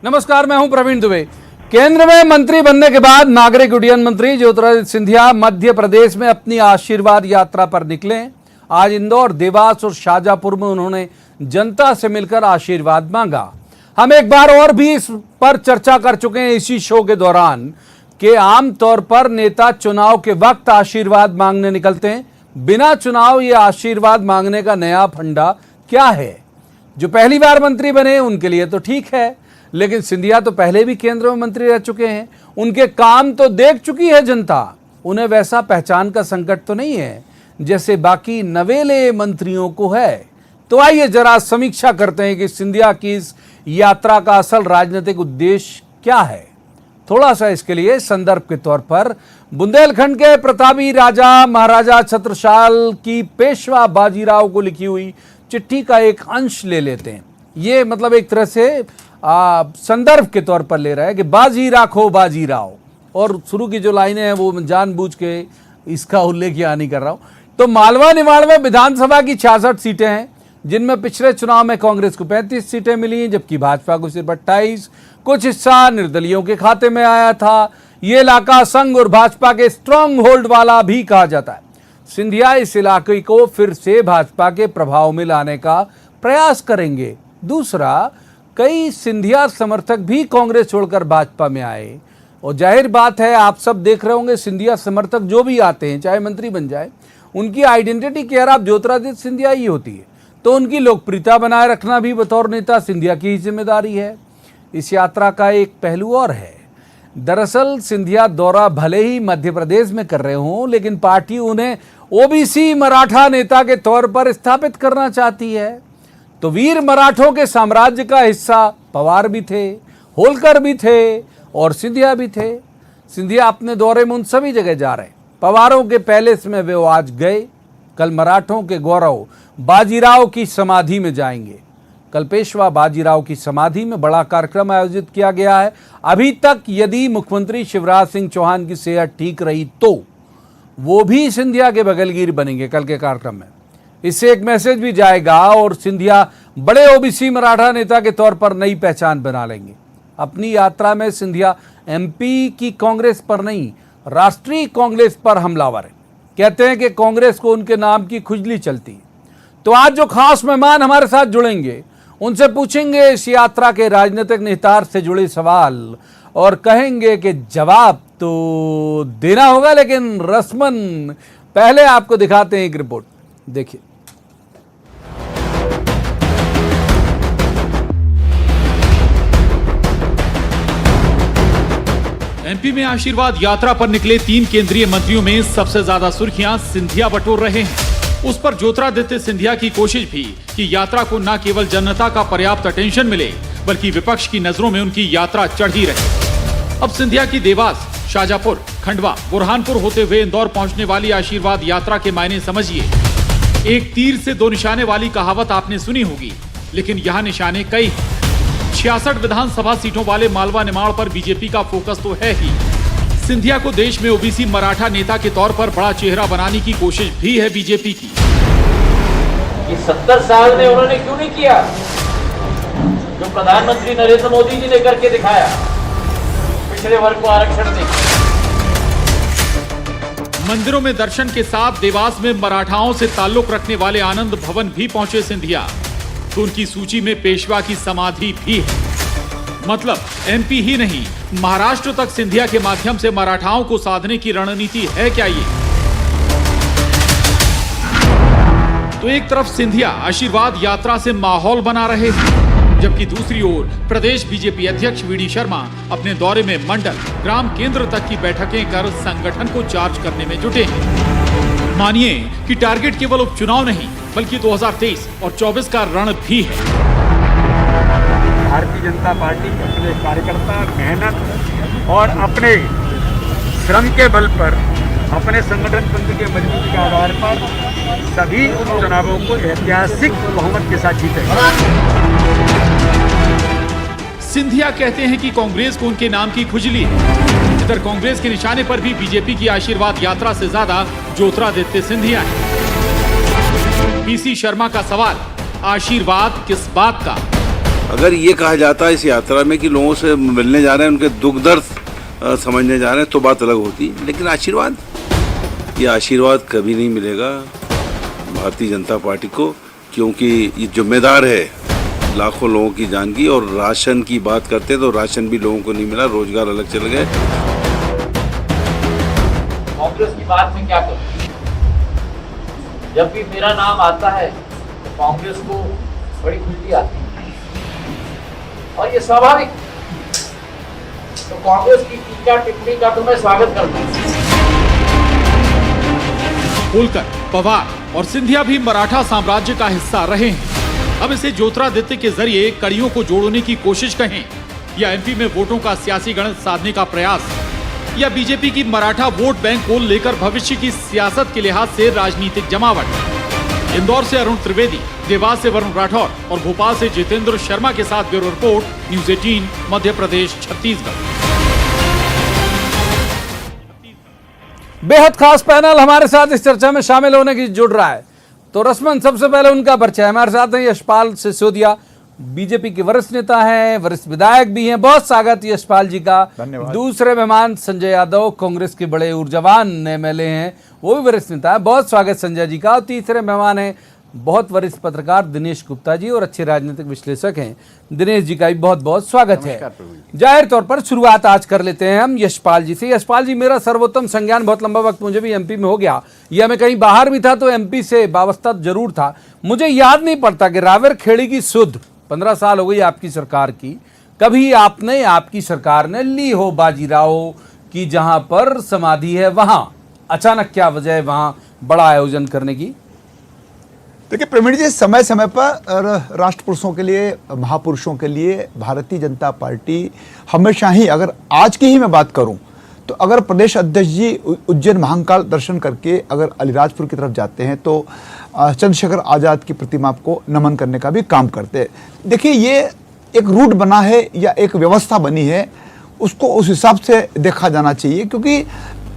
नमस्कार, मैं हूं प्रवीण दुबे। केंद्र में मंत्री बनने के बाद नागरिक उड्डयन मंत्री ज्योतिरादित्य सिंधिया मध्य प्रदेश में अपनी आशीर्वाद यात्रा पर निकले। आज इंदौर, देवास और शाजापुर में उन्होंने जनता से मिलकर आशीर्वाद मांगा। हम एक बार और भी इस पर चर्चा कर चुके हैं इसी शो के दौरान कि आमतौर पर नेता चुनाव के वक्त आशीर्वाद मांगने निकलते हैं। बिना चुनाव ये आशीर्वाद मांगने का नया फंडा क्या है? जो पहली बार मंत्री बने उनके लिए तो ठीक है, लेकिन सिंधिया तो पहले भी केंद्र में मंत्री रह चुके हैं, उनके काम तो देख चुकी है जनता। उन्हें वैसा पहचान का संकट तो नहीं है जैसे बाकी नवेले मंत्रियों को है। तो आइए जरा समीक्षा करते हैं कि सिंधिया की इस यात्रा का असल राजनीतिक उद्देश्य क्या है। थोड़ा सा इसके लिए संदर्भ के तौर पर बुंदेलखंड के प्रतापी राजा महाराजा छत्रसाल की पेशवा बाजीराव को लिखी हुई चिट्ठी का एक अंश ले लेते हैं। ये मतलब एक तरह से संदर्भ के तौर पर ले रहा है कि बाजी राखो बाजीराव, और शुरू की जो लाइनें हैं वो जानबूझ के इसका उल्लेख यहाँ नहीं कर रहा हूँ। तो मालवा निमाड़ में विधानसभा की 66 सीटें हैं, जिनमें पिछले चुनाव में कांग्रेस को 35 सीटें मिली, जबकि भाजपा को सिर्फ 28। कुछ हिस्सा निर्दलियों के खाते में आया था। ये इलाका संघ और भाजपा के स्ट्रांग होल्ड वाला भी कहा जाता है। सिंधिया इस इलाके को फिर से भाजपा के प्रभाव में लाने का प्रयास करेंगे। दूसरा, कई सिंधिया समर्थक भी कांग्रेस छोड़कर भाजपा में आए, और जाहिर बात है आप सब देख रहे होंगे सिंधिया समर्थक जो भी आते हैं चाहे मंत्री बन जाए, उनकी identity care of Jyotiraditya Scindia ही होती है। तो उनकी लोकप्रियता बनाए रखना भी बतौर नेता सिंधिया की ही जिम्मेदारी है। इस यात्रा का एक पहलू और है। दरअसल सिंधिया दौरा भले ही मध्य प्रदेश में कर रहे हों, लेकिन पार्टी उन्हें ओबीसी मराठा नेता के तौर पर स्थापित करना चाहती है। तो वीर मराठों के साम्राज्य का हिस्सा पवार भी थे, होलकर भी थे और सिंधिया भी थे। सिंधिया अपने दौरे में उन सभी जगह जा रहे हैं। पवारों के पैलेस में वे आज गए, कल मराठों के गौरव बाजीराव की समाधि में जाएंगे। कल पेशवा बाजीराव की समाधि में बड़ा कार्यक्रम आयोजित किया गया है। अभी तक यदि मुख्यमंत्री शिवराज सिंह चौहान की सेहत ठीक रही तो वो भी सिंधिया के बगलगीर बनेंगे कल के कार्यक्रम में। इससे एक मैसेज भी जाएगा और सिंधिया बड़े ओबीसी मराठा नेता के तौर पर नई पहचान बना लेंगे। अपनी यात्रा में सिंधिया एमपी की कांग्रेस पर नहीं, राष्ट्रीय कांग्रेस पर हमलावर है। कहते हैं कि कांग्रेस को उनके नाम की खुजली चलती है। तो आज जो खास मेहमान हमारे साथ जुड़ेंगे उनसे पूछेंगे इस यात्रा के राजनीतिक निहितार्थ से जुड़े सवाल, और कहेंगे कि जवाब तो देना होगा, लेकिन रस्मन पहले आपको दिखाते हैं एक रिपोर्ट। देखिए। एमपी में आशीर्वाद यात्रा पर निकले 3 केंद्रीय मंत्रियों में सबसे ज्यादा सुर्खियां सिंधिया बटोर रहे हैं। उस पर ज्योतिरादित्य सिंधिया की कोशिश भी कि यात्रा को न केवल जनता का पर्याप्त अटेंशन मिले, बल्कि विपक्ष की नजरों में उनकी यात्रा चढ़ी रहे। अब सिंधिया की देवास, शाजापुर, खंडवा, बुरहानपुर होते हुए इंदौर पहुंचने वाली आशीर्वाद यात्रा के मायने समझिए। एक तीर से 2 निशाने वाली कहावत आपने सुनी होगी, लेकिन यहाँ निशाने कई हैं। 66 विधानसभा सीटों वाले मालवा निमाड़ पर बीजेपी का फोकस तो है ही। सिंधिया को देश में ओबीसी मराठा नेता के तौर पर बड़ा चेहरा बनाने की कोशिश भी है बीजेपी की। ये 70 साल में उन्होंने क्यों नहीं किया जो प्रधानमंत्री नरेंद्र मोदी जी ने करके दिखाया, पिछड़े वर्ग को आरक्षण दें। मंदिरों में दर्शन के साथ देवास में मराठाओं से ताल्लुक रखने वाले आनंद भवन भी पहुंचे सिंधिया, तो उनकी सूची में पेशवा की समाधि भी है। मतलब एमपी ही नहीं, महाराष्ट्र तक सिंधिया के माध्यम से मराठाओं को साधने की रणनीति है क्या ये? तो एक तरफ सिंधिया आशीर्वाद यात्रा से माहौल बना रहे हैं, जबकि दूसरी ओर प्रदेश बीजेपी अध्यक्ष वीडी शर्मा अपने दौरे में मंडल, ग्राम केंद्र तक की बैठकें कर संगठन को चार्ज करने में जुटे हैं। मानिए कि टारगेट केवल उपचुनाव नहीं, बल्कि 2023 और 24 का रण भी है। भारतीय जनता पार्टी के अपने कार्यकर्ता मेहनत और अपने श्रम के बल पर, अपने संगठन तंत्र के मजबूती के आधार पर सभी उपचुनावों को ऐतिहासिक बहुमत के साथ जीते। सिंधिया कहते हैं कि कांग्रेस को उनके नाम की खुजली है। इधर कांग्रेस के निशाने पर भी बीजेपी की आशीर्वाद यात्रा से ज्यादा ज्योतिरादित्य सिंधिया है। पीसी शर्मा का सवाल, आशीर्वाद किस बात का? अगर ये कहा जाता है इस यात्रा में कि लोगों से मिलने जा रहे हैं, उनके दुख दर्द समझने जा रहे हैं, तो बात अलग होती। लेकिन आशीर्वाद, ये आशीर्वाद कभी नहीं मिलेगा भारतीय जनता पार्टी को, क्योंकि ये जिम्मेदार है लाखों लोगों की जान की। और राशन की बात करते तो राशन भी लोगों को नहीं मिला, रोजगार अलग चले गए। कांग्रेस की बात में क्या करूं? जब भी मेरा नाम आता है तो कांग्रेस को बड़ी खुशी आती है, और ये स्वाभाविक। तो कांग्रेस की टीका टिप्पणी का तो मैं स्वागत करता हूं। होलकर, पवार और सिंधिया भी मराठा साम्राज्य का हिस्सा रहे हैं। अब इसे ज्योतिरादित्य के जरिए कड़ियों को जोड़ने की कोशिश कहें, या एमपी में वोटों का सियासी गणित साधने का प्रयास, या बीजेपी की मराठा वोट बैंक को लेकर भविष्य की सियासत के लिहाज से राजनीतिक जमावट। इंदौर से अरुण त्रिवेदी, देवास से वरुण राठौर और भोपाल से जितेंद्र शर्मा के साथ bureau report, news 18, Madhya Pradesh, Chhattisgarh. बेहद खास पैनल हमारे साथ इस चर्चा में शामिल होने की जुड़ रहा है। तो रस्मन सबसे पहले उनका परिचय। हमारे साथ हैं यशपाल सिसोदिया, बीजेपी के वरिष्ठ नेता हैं, वरिष्ठ विधायक भी हैं। बहुत स्वागत यशपाल जी का। दूसरे मेहमान संजय यादव, कांग्रेस के बड़े ऊर्जावान एमएलए हैं, वो भी वरिष्ठ नेता है। बहुत स्वागत संजय जी का। और तीसरे मेहमान हैं बहुत वरिष्ठ पत्रकार दिनेश गुप्ता जी, और अच्छे राजनीतिक विश्लेषक हैं। दिनेश जी का भी बहुत बहुत स्वागत है। जाहिर तौर पर शुरुआत आज कर लेते हैं हम यशपाल जी से। यशपाल जी, मेरा सर्वोत्तम संज्ञान बहुत लंबा वक्त मुझे भी एमपी में हो गया, या मैं कहीं बाहर भी था तो एमपी से वाबस्ता जरूर था। मुझे याद नहीं पड़ता कि रावेरखेड़ी की सुध 15 साल हो गई आपकी सरकार की, कभी आपने, आपकी सरकार ने ली हो बाजीराव की जहां पर समाधि है वहां। अचानक क्या वजह है वहां बड़ा आयोजन करने की? देखिए प्रवीण जी, समय समय पर राष्ट्र पुरुषों के लिए, महापुरुषों के लिए भारतीय जनता पार्टी हमेशा ही, अगर आज की ही मैं बात करूं तो अगर प्रदेश अध्यक्ष जी उज्जैन महाकाल दर्शन करके अगर अलीराजपुर की तरफ जाते हैं तो चंद्रशेखर आज़ाद की प्रतिमा को नमन करने का भी काम करते हैं। देखिए, ये एक रूट बना है या एक व्यवस्था बनी है, उसको उस हिसाब से देखा जाना चाहिए। क्योंकि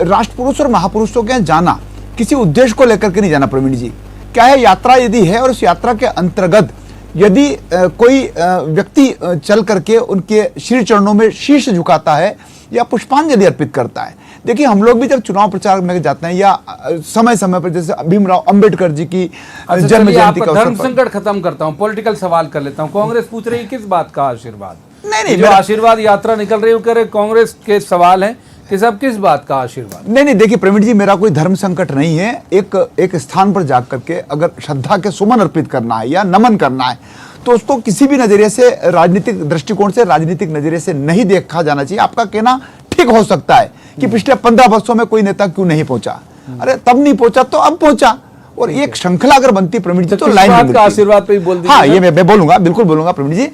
राष्ट्र पुरुष और महापुरुषों के यहाँ जाना किसी उद्देश्य को लेकर के नहीं जाना प्रवीण जी। क्या है, यात्रा यदि है और उस यात्रा के अंतर्गत यदि कोई व्यक्ति चल करके उनके श्री चरणों में शीश झुकाता है या पुष्पांजलि अर्पित करता है। देखिए, हम लोग भी जब चुनाव प्रचार में जाते हैं या समय समय पर, जैसे भीमराव अंबेडकर जी की जन्म जयंती का धर्म संकट खत्म करता हूं, पॉलिटिकल सवाल कर लेता हूं। कांग्रेस पूछ रही है किस बात का आशीर्वाद? नहीं, जो आशीर्वाद यात्रा निकल रही है, कह रहे कांग्रेस के सवाल है कि सब किस बात का आशीर्वाद? नहीं, देखिए प्रवीण जी, मेरा कोई धर्म संकट नहीं है। एक स्थान पर जा करके अगर श्रद्धा के सुमन अर्पित करना है या नमन करना है तो उसको किसी भी नजरिए से, राजनीतिक दृष्टिकोण से, राजनीतिक नजरिए से नहीं देखा जाना चाहिए। आपका कहना ठीक हो सकता है कि पिछले 15 वर्षों में कोई नेता क्यों नहीं पहुंचा। अरे तब नहीं पहुंचा तो अब पहुंचा, और एक श्रृंखला अगर बनती प्रवीण जी तो लाइन का आशीर्वाद पे बोल दीजिए। हाँ, ये मैं बोलूंगा, बिल्कुल बोलूंगा प्रवीण जी।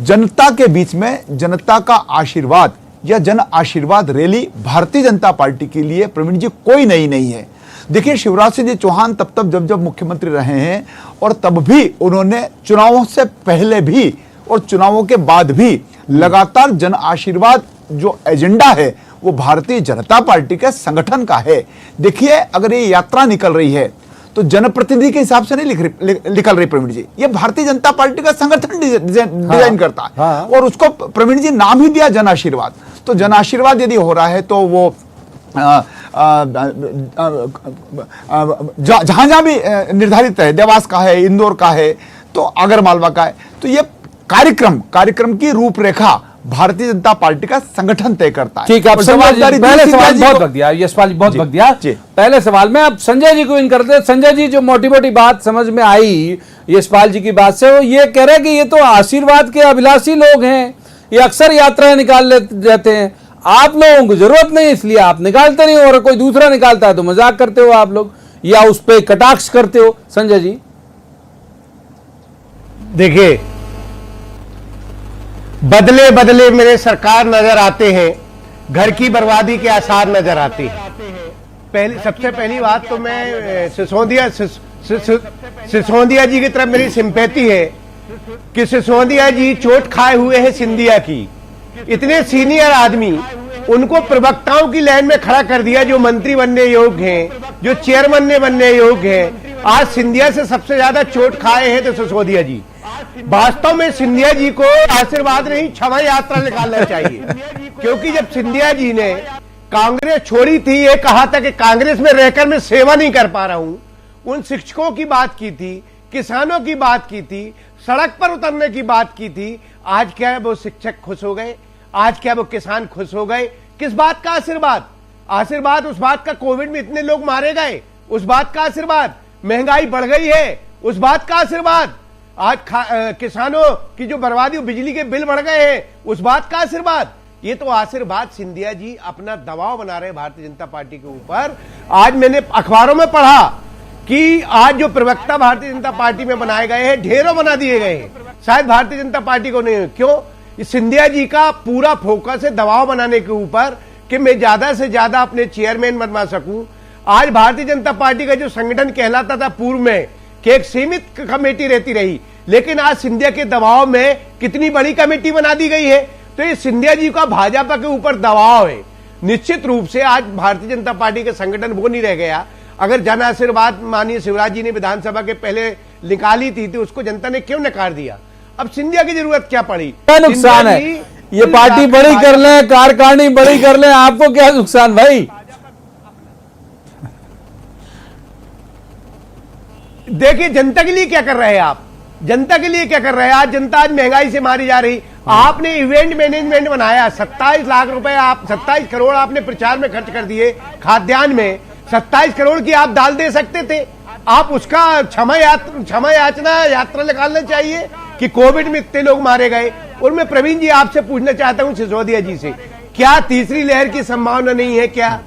जनता के बीच में जनता का आशीर्वाद या जन आशीर्वाद रैली भारतीय जनता पार्टी के लिए प्रवीण जी कोई नई नहीं है। देखिए, शिवराज सिंह जी चौहान तब जब मुख्यमंत्री रहे हैं, और तब भी उन्होंने चुनावों से पहले भी और चुनावों के बाद भी लगातार जन आशीर्वाद जो एजेंडा है वो भारतीय जनता पार्टी के संगठन का है। देखिए, अगर ये यात्रा निकल रही है तो जनप्रतिनिधि के हिसाब से नहीं निकल रही प्रवीण जी, ये भारतीय जनता पार्टी का संगठन डिजाइन करता है। और उसको प्रवीण जी नाम ही दिया जन आशीर्वाद। तो जन आशीर्वाद यदि हो रहा है तो वो जहां जहां भी निर्धारित है, देवास का है, इंदौर का है, तो आगरमालवा का है, तो ये कार्यक्रम की रूपरेखा भारतीय जनता पार्टी का संगठन तय करता है। ठीक है, पहले सवाल बहुत वक्त दिया यशपाल जी, बहुत वक्त दिया पहले सवाल में। अब संजय जी को इन करते। संजय जी, जो मोटी मोटी बात समझ में आई यशपाल जी की बात से, वो ये कह रहे हैं कि ये तो आशीर्वाद के अभिलाषी लोग हैं, ये अक्सर यात्राएं निकाल लेते हैं, आप लोगों को जरूरत नहीं इसलिए आप निकालते नहीं, और कोई दूसरा निकालता है तो मजाक करते हो आप लोग या उस पर कटाक्ष करते हो। संजय जी, देखिए, बदले बदले मेरे सरकार नजर आते हैं, घर की बर्बादी के आसार नजर आते हैं। सबसे पहली बात तो मैं सिसोदिया जी की तरफ मेरी सिंपैथी है कि सिसोदिया जी चोट खाए हुए हैं सिंधिया की। इतने सीनियर आदमी, उनको प्रवक्ताओं की लाइन में खड़ा कर दिया, जो मंत्री बनने योग्य हैं, जो चेयरमैन बनने योग्य हैं। आज सिंधिया से सबसे ज्यादा चोट खाए हैं तो सिसोदिया जी। वास्तव में सिंधिया जी को आशीर्वाद नहीं क्षमा यात्रा निकालना चाहिए, क्योंकि जब सिंधिया जी ने कांग्रेस छोड़ी थी, ये कहा था कि कांग्रेस में रहकर मैं सेवा नहीं कर पा रहा हूं, उन शिक्षकों की बात की थी, किसानों की बात की थी, सड़क पर उतरने की बात की थी। आज क्या है, वो शिक्षक खुश हो गए? आज क्या वो किसान खुश हो गए? किस बात का आशीर्वाद? आशीर्वाद उस बात का कोविड में इतने लोग मारे गए, उस बात का आशीर्वाद। महंगाई बढ़ गई है, उस बात का आशीर्वाद। आज किसानों की जो बर्बादी, बिजली के बिल बढ़ गए हैं, उस बात का आशीर्वाद। ये तो आशीर्वाद सिंधिया जी अपना दबाव बना रहे भारतीय जनता पार्टी के ऊपर। आज मैंने अखबारों में पढ़ा कि आज जो प्रवक्ता भारतीय जनता पार्टी में बनाए गए हैं, ढेरों बना दिए गए हैं, शायद भारतीय जनता पार्टी को नहीं। क्यों? सिंधिया जी का पूरा फोकस है दबाव बनाने के ऊपर कि मैं ज्यादा से ज्यादा अपने चेयरमैन बनवा सकूं। आज भारतीय जनता पार्टी का जो संगठन कहलाता था पूर्व में कि एक सीमित कमेटी रहती रही, लेकिन आज सिंधिया के दबाव में कितनी बड़ी कमेटी बना दी गई है। तो ये सिंधिया जी का भाजपा के ऊपर दबाव है। निश्चित रूप से आज भारतीय जनता पार्टी के संगठन वो नहीं रह गया। अगर जन आशीर्वाद माननीय शिवराज जी ने विधानसभा के पहले निकाली थी तो उसको जनता ने क्यों नकार दिया? अब सिंधिया की जरूरत क्या पड़ी? क्या नुकसान है? ये पार्टी बड़ी कर ले, कारखानी बड़ी कर ले, आपको क्या नुकसान भाई? देखिए जनता के लिए क्या कर रहे हैं आप? जनता के लिए क्या कर रहे हैं? आज जनता आज महंगाई से मारी जा रही। आपने इवेंट मैनेजमेंट बनाया, 27 लाख रुपए, आप 27 करोड़ आपने प्रचार में खर्च कर दिए। खाद्यान्न में 27 करोड़ की आप दाल दे सकते थे। आप उसका क्षमा याचना यात्रा निकालना चाहिए कि कोविड में इतने लोग मारे गए। और मैं प्रवीण जी आपसे पूछना चाहता हूं, सिसोदिया जी से, क्या तीसरी लहर की संभावना नहीं है क्या?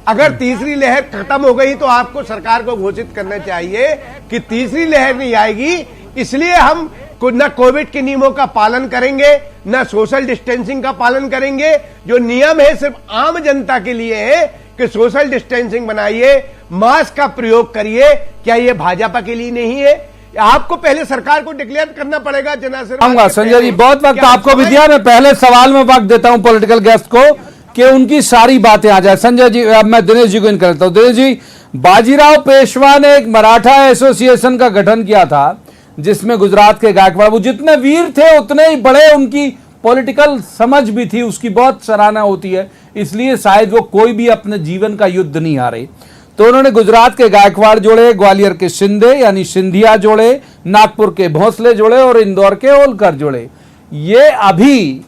अगर तीसरी लहर खत्म हो गई तो आपको सरकार को घोषित करना चाहिए कि तीसरी लहर नहीं आएगी, इसलिए हम न कोविड के नियमों का पालन करेंगे, न सोशल डिस्टेंसिंग का पालन करेंगे। जो नियम है सिर्फ आम जनता के लिए है कि सोशल डिस्टेंसिंग बनाइए, मास्क का प्रयोग करिए। क्या ये भाजपा के लिए नहीं है? आपको पहले सरकार को डिक्लेयर करना पड़ेगा। संजय जी, बहुत वक्त आपको भी दिया। मैं पहले सवाल में वक्त देता हूं पॉलिटिकल गेस्ट को कि उनकी सारी बातें आ जाए। संजय जी, अब मैं दिनेश जी को इन करता हूं। दिनेश जी, बाजीराव पेशवा ने एक मराठा एसोसिएशन का गठन किया था जिसमें गुजरात के गायकवाड़, वो जितने वीर थे उतने ही बड़े उनकी पॉलिटिकल समझ भी थी, उसकी बहुत सराहना होती है, इसलिए शायद वो कोई भी अपने जीवन का युद्ध नहीं हारे। तो उन्होंने गुजरात के गायकवाड़ जोड़े, ग्वालियर के शिंदे यानी सिंधिया जोड़े, नागपुर के भोंसले जोड़े और इंदौर के होलकर जोड़े। ये अभी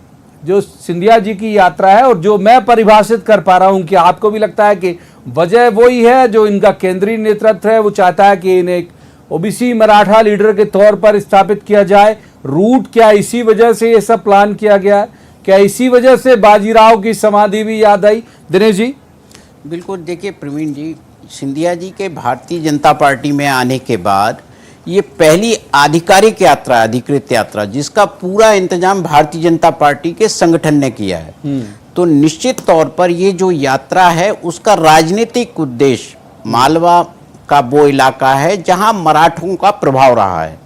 जो सिंधिया जी की यात्रा है और जो मैं परिभाषित कर पा रहा हूं कि आपको भी लगता है कि वजह वही है जो इनका केंद्रीय नेतृत्व है, वो चाहता है कि इन्हें एक ओबीसी मराठा लीडर के तौर पर स्थापित किया जाए। रूट क्या इसी वजह से ये सब प्लान किया गया है? क्या इसी वजह से बाजीराव की समाधि भी याद आई? दिनेश जी। बिल्कुल, देखिए प्रवीण जी, सिंधिया जी के भारतीय जनता पार्टी में आने के बाद ये पहली आधिकारिक यात्रा, अधिकृत यात्रा, जिसका पूरा इंतजाम भारतीय जनता पार्टी के संगठन ने किया है। तो निश्चित तौर पर ये जो यात्रा है उसका राजनीतिक उद्देश्य मालवा का वो इलाका है जहां मराठों का प्रभाव रहा है।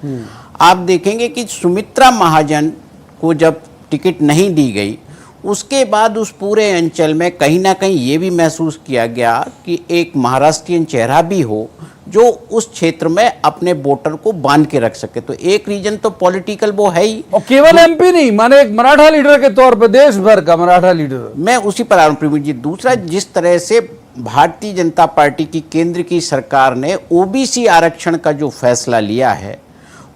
आप देखेंगे कि सुमित्रा महाजन को जब टिकट नहीं दी गई, उसके बाद उस पूरे अंचल में कहीं ना कहीं ये भी महसूस किया गया कि एक महाराष्ट्रियन चेहरा भी हो जो उस क्षेत्र में अपने वोटर को बांध के रख सके। तो एक रीजन तो पॉलिटिकल वो है ही, और केवल एमपी नहीं, माने एक मराठा लीडर के तौर पर देश भर का मराठा लीडर। मैं उसी पर आ रहा हूं प्रवीण जी। दूसरा, जिस तरह से भारतीय जनता पार्टी की केंद्र की सरकार ने ओबीसी आरक्षण का जो फैसला लिया है,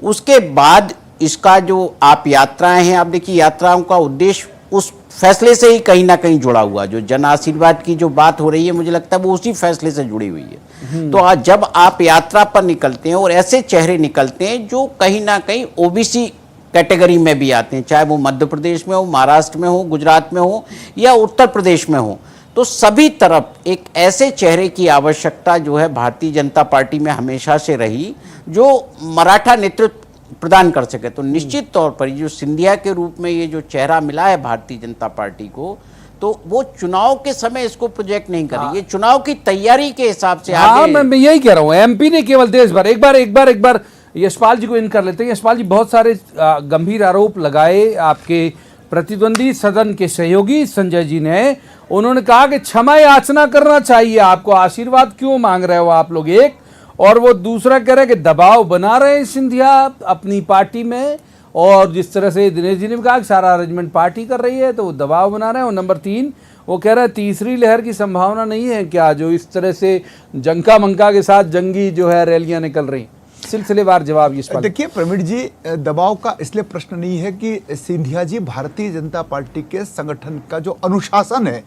उसके बाद इसका जो आप यात्राएं हैं, आप देखिए यात्राओं का उद्देश्य उस फैसले से ही कहीं ना कहीं जुड़ा हुआ। जो जन आशीर्वाद की जो बात हो रही है, मुझे लगता है वो उसी फैसले से जुड़ी हुई है। तो आज जब आप यात्रा पर निकलते हैं और ऐसे चेहरे निकलते हैं जो कहीं ना कहीं ओबीसी कैटेगरी में भी आते हैं, चाहे वो मध्य प्रदेश में हो, महाराष्ट्र में हो, गुजरात में हो या उत्तर प्रदेश में हो, तो सभी तरफ एक ऐसे चेहरे की आवश्यकता जो है भारतीय जनता पार्टी में हमेशा से रही, जो मराठा नेतृत्व प्रदान कर सके। तो निश्चित तौर पर जो सिंधिया के रूप में ये जो चेहरा मिला है भारतीय जनता पार्टी को, तो वो चुनाव के समय इसको प्रोजेक्ट नहीं करी, ये चुनाव की तैयारी के हिसाब से आगे। मैं यही कह रहा हूँ, एमपी ने केवल देश भर। एक बार यशपाल जी को इन कर लेते हैं। यशपाल जी, बहुत सारे गंभीर आरोप लगाए आपके प्रतिद्वंदी सदन के सहयोगी संजय जी ने। उन्होंने कहा कि क्षमा याचना करना चाहिए आपको, आशीर्वाद क्यों मांग रहे हो आप लोग? एक और वो दूसरा कह रहे हैं कि दबाव बना रहे हैं सिंधिया अपनी पार्टी में, और जिस तरह से दिनेश जी ने भी कहा कि सारा अरेंजमेंट पार्टी कर रही है तो वो दबाव बना रहे हैं। और नंबर 3 वो कह रहे हैं तीसरी लहर की संभावना नहीं है क्या, जो इस तरह से जंका मंका के साथ जंगी जो है रैलियां निकल रही। सिलसिलेवार जवाब इस पर। देखिए प्रवीण जी, दबाव का इसलिए प्रश्न नहीं है कि सिंधिया जी भारतीय जनता पार्टी के संगठन का जो अनुशासन है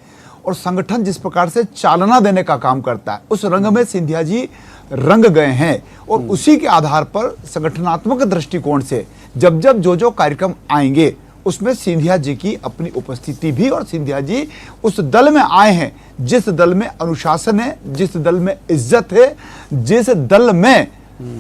और संगठन जिस प्रकार से चालना देने का काम करता है, उस रंग में सिंधिया जी रंग गए हैं और उसी के आधार पर संगठनात्मक दृष्टिकोण से जब जब जो कार्यक्रम आएंगे उसमें सिंधिया जी की अपनी उपस्थिति भी, और सिंधिया जी उस दल में आए हैं जिस दल में अनुशासन है, जिस दल में इज्जत है, जिस दल में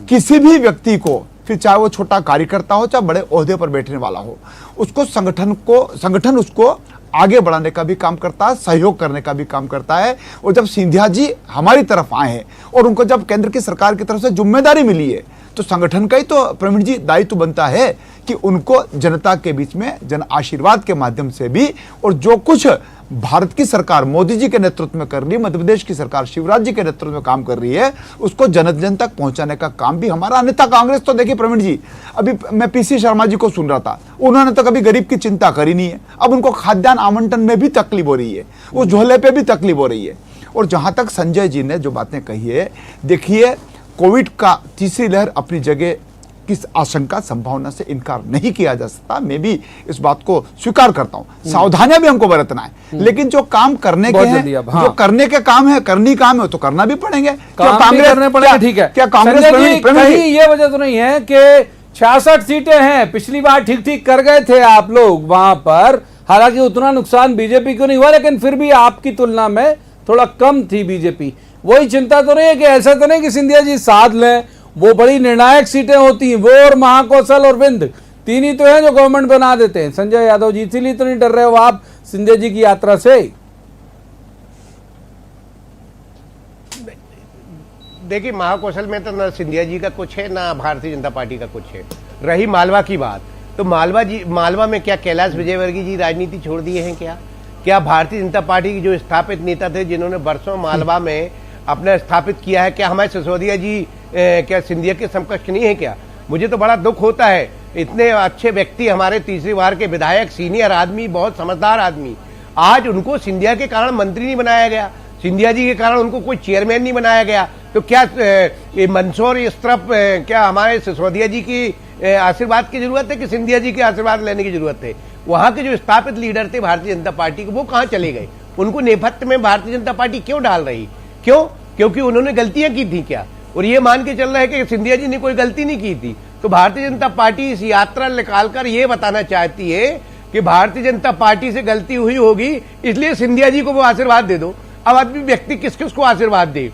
किसी भी व्यक्ति को, फिर चाहे वो छोटा कार्यकर्ता हो चाहे बड़े ओहदे पर बैठने वाला हो, उसको संगठन उसको आगे बढ़ाने का भी काम करता है, सहयोग करने का भी काम करता है। और जब सिंधिया जी हमारी तरफ आए हैं और उनको जब केंद्र की सरकार की तरफ से जिम्मेदारी मिली है तो संगठन का ही तो प्रवीण जी दायित्व बनता है कि उनको जनता के बीच में जन आशीर्वाद के माध्यम से भी, और जो कुछ भारत की सरकार मोदी जी के नेतृत्व में कर रही है, मध्य प्रदेश की सरकार शिवराज जी के नेतृत्व में काम कर रही है, उसको जन जन तक पहुंचाने का काम भी हमारा। अन्यथा कांग्रेस तो देखिए प्रवीण जी, अभी मैं पीसी शर्मा जी को सुन रहा था, उन्होंने तो कभी गरीब की चिंता करी नहीं है, अब उनको खाद्यान्न आवंटन में भी तकलीफ हो रही है, उस झोले पे भी तकलीफ हो रही है। और जहां तक संजय जी ने जो बातें कही है, देखिए कोविड का तीसरी लहर अपनी जगह, किस आशंका संभावना से इनकार नहीं किया जा सकता, मैं भी इस बात को स्वीकार करता हूं। सावधानियां भी हमको बरतना है, लेकिन जो काम करने के हैं, जो करने के काम है, करनी काम है तो करना भी पड़ेंगे। कांग्रेस करने पड़ेंगे, ठीक है। क्या कांग्रेस कहीं ये वजह तो नहीं है कि 66 सीटें हैं, पिछली बार ठीक ठीक कर गए थे आप लोग वहां पर, हालांकि उतना नुकसान बीजेपी को नहीं हुआ, लेकिन फिर भी आपकी तुलना में थोड़ा कम थी बीजेपी। वही चिंता तो नहीं है कि ऐसा तो नहीं कि सिंधिया जी साध लें, वो बड़ी निर्णायक सीटें होती हैं, वो और महाकौशल और विंध्य 3 ही तो हैं जो गवर्नमेंट बना देते हैं। संजय यादव जी, इसीलिए तो नहीं डर रहे हो आप सिंधिया जी की यात्रा से? देखिए महाकौशल में तो ना सिंधिया जी का कुछ है ना भारतीय जनता पार्टी का कुछ है। रही मालवा की बात, तो मालवा में क्या कैलाश विजयवर्गीय जी राजनीति छोड़ दिए हैं क्या भारतीय जनता पार्टी के जो स्थापित नेता थे जिन्होंने वर्षों मालवा में अपना स्थापित किया है, क्या हमारे सिसोदिया जी क्या सिंधिया के समकक्ष नहीं है क्या? मुझे तो बड़ा दुख होता है, इतने अच्छे व्यक्ति, हमारे तीसरी बार के विधायक, सीनियर आदमी, बहुत समझदार आदमी, आज उनको सिंधिया के कारण मंत्री नहीं बनाया गया, सिंधिया जी के कारण उनको कोई चेयरमैन नहीं बनाया गया। तो क्या मंदसौर इस तरफ क्या हमारे सिसोदिया जी की आशीर्वाद की जरूरत है कि सिंधिया जी के आशीर्वाद लेने की जरूरत है? वहां के जो स्थापित लीडर थे भारतीय जनता पार्टी के, वो कहां चले गए? उनको नेपथ्य में भारतीय जनता पार्टी क्यों डाल रही? क्यों? क्योंकि उन्होंने गलतियां की थी क्या? और ये मान के चल रहा है कि सिंधिया जी ने कोई गलती नहीं की थी। तो भारतीय जनता पार्टी इस यात्रा निकालकर ये बताना चाहती है कि भारतीय जनता पार्टी से गलती हुई होगी, इसलिए सिंधिया जी को वो आशीर्वाद दे दो। अब आदमी व्यक्ति किस किस को आशीर्वाद दे?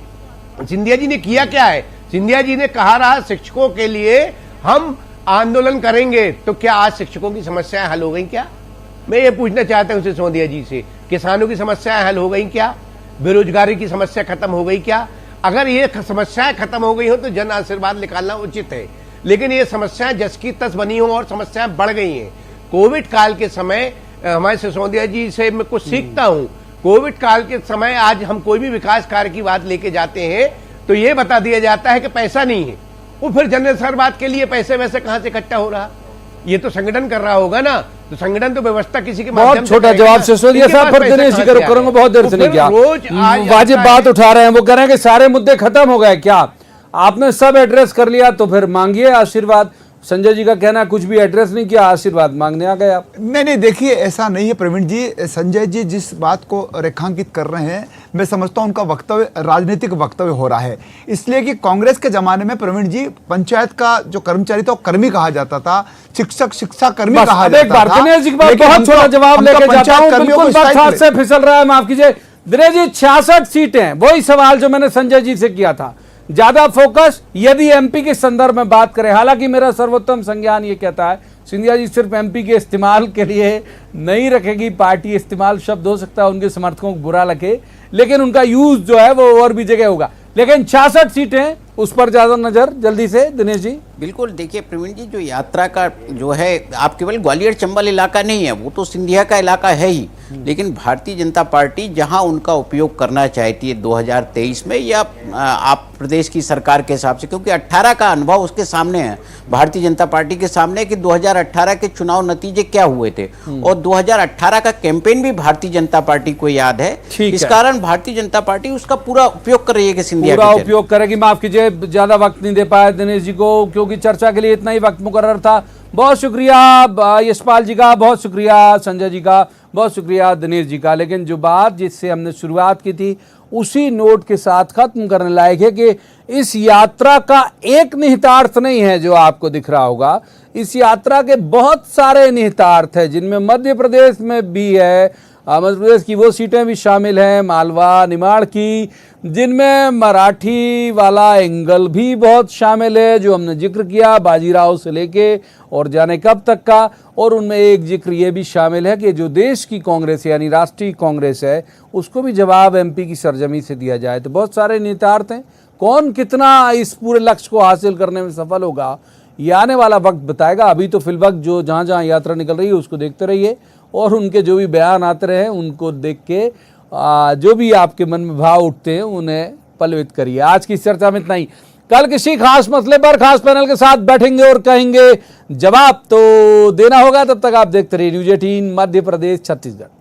सिंधिया जी ने किया क्या है? सिंधिया जी ने कहा रहा शिक्षकों के लिए हम आंदोलन करेंगे, तो क्या आज शिक्षकों की समस्याएं हल हो गई क्या? मैं ये पूछना चाहता हूं सिसोदिया जी से, किसानों की समस्याएं हल हो गई क्या? बेरोजगारी की समस्या खत्म हो गई क्या? अगर ये समस्याएं खत्म हो गई हो तो जन आशीर्वाद निकालना उचित है, लेकिन ये समस्याएं जस की तस बनी हो और समस्याएं बढ़ गई हैं। कोविड काल के समय हमारे सिसोदिया जी से मैं कुछ सीखता हूं। कोविड काल के समय आज हम कोई भी विकास कार्य की बात लेके जाते हैं तो ये बता दिया जाता है कि पैसा नहीं है, वो फिर जन आशीर्वाद के लिए पैसे वैसे कहां से इकट्ठा हो रहा? ये तो संगठन कर रहा होगा ना, तो संगठन तो व्यवस्था किसी के बहुत छोटा जवाब सिसोदिया साहब, फिर दिनेश जी करूंगा, बहुत देर से नहीं किया, वाजिब बात उठा रहे हैं। वो कह रहे हैं कि सारे मुद्दे खत्म हो गए क्या? आपने सब एड्रेस कर लिया तो फिर मांगिए आशीर्वाद। संजय जी का कहना है कुछ भी एड्रेस नहीं किया, आशीर्वाद मांगने आ गए आप। नहीं, देखिए ऐसा नहीं है प्रवीण जी। संजय जी जिस बात को रेखांकित कर रहे हैं, मैं समझता हूं उनका वक्तव्य राजनीतिक वक्तव्य हो रहा है, इसलिए कि कांग्रेस के जमाने में प्रवीण जी पंचायत का जो कर्मचारी था वो कर्मी कहा जाता था, शिक्षक शिक्षा कर्मी कहा जाता था। दिनेश जी बहुत छोटा जवाब लेके जाता हूं, बिल्कुल बात हाथ से फिसल रहा है, माफ कीजिए दिनेश जी। 66 सीटें, वही सवाल जो मैंने संजय जी से किया था, ज्यादा फोकस यदि एमपी के संदर्भ में बात करें, हालांकि मेरा सर्वोत्तम संज्ञान ये कहता है सिंधिया जी सिर्फ एमपी के इस्तेमाल के लिए नहीं रखेगी पार्टी, इस्तेमाल शब्द हो सकता है उनके समर्थकों को बुरा लगे, लेकिन उनका यूज जो है वो और भी जगह होगा। लेकिन 66 सीटें, उस पर ज्यादा नजर जल्दी से दिनेश जी। बिल्कुल, देखिए प्रवीण जी, जो यात्रा का जो है, आप केवल ग्वालियर चंबल इलाका नहीं है, वो तो सिंधिया का इलाका है ही, लेकिन भारतीय जनता पार्टी जहां उनका उपयोग करना चाहती है 2023 में, या आप प्रदेश की सरकार के हिसाब से, क्योंकि 18 का अनुभव उसके सामने है, भारतीय जनता पार्टी के सामने, कि 2018 के चुनाव नतीजे क्या हुए थे, और 2018 का कैंपेन भी भारतीय जनता पार्टी को याद है। इस कारण भारतीय जनता पार्टी उसका पूरा उपयोग कर रही है कि सिंधिया पूरा उपयोग करेगी। माफ कीजिए, ज्यादा वक्त नहीं दे पाया दिनेश जी को, क्योंकि चर्चा के लिए इतना ही वक्त मुकर्रर था। बहुत शुक्रिया यशपाल जी का, बहुत शुक्रिया संजय जी का, बहुत शुक्रिया दिनेश जी का। लेकिन जो बात जिससे हमने शुरुआत की थी उसी नोट के साथ खत्म करने लायक है कि इस यात्रा का एक निहितार्थ नहीं है जो आपको दिख रहा होगा, इस यात्रा के बहुत सारे निहितार्थ है, जिनमें मध्य प्रदेश में भी है, मध्य प्रदेश की वो सीटें भी शामिल हैं, मालवा निमाड़ की, जिनमें मराठी वाला एंगल भी बहुत शामिल है, जो हमने जिक्र किया बाजीराव से लेके और जाने कब तक का। और उनमें एक जिक्र ये भी शामिल है कि जो देश की कांग्रेस यानी राष्ट्रीय कांग्रेस है, उसको भी जवाब एमपी की सरजमी से दिया जाए। तो बहुत सारे निहितार्थ हैं। कौन कितना इस पूरे लक्ष्य को हासिल करने में सफल होगा, ये आने वाला वक्त बताएगा। अभी तो फिलवक्त जो जहाँ जहाँ यात्रा निकल रही है उसको देखते रहिए, और उनके जो भी बयान आते रहे उनको देख के जो भी आपके मन में भाव उठते हैं उन्हें पल्लवित करिए। आज की चर्चा में इतना ही। कल किसी खास मसले पर खास पैनल के साथ बैठेंगे और कहेंगे जवाब तो देना होगा। तब तक आप देखते रहिए न्यूज़ 18 मध्य प्रदेश छत्तीसगढ़।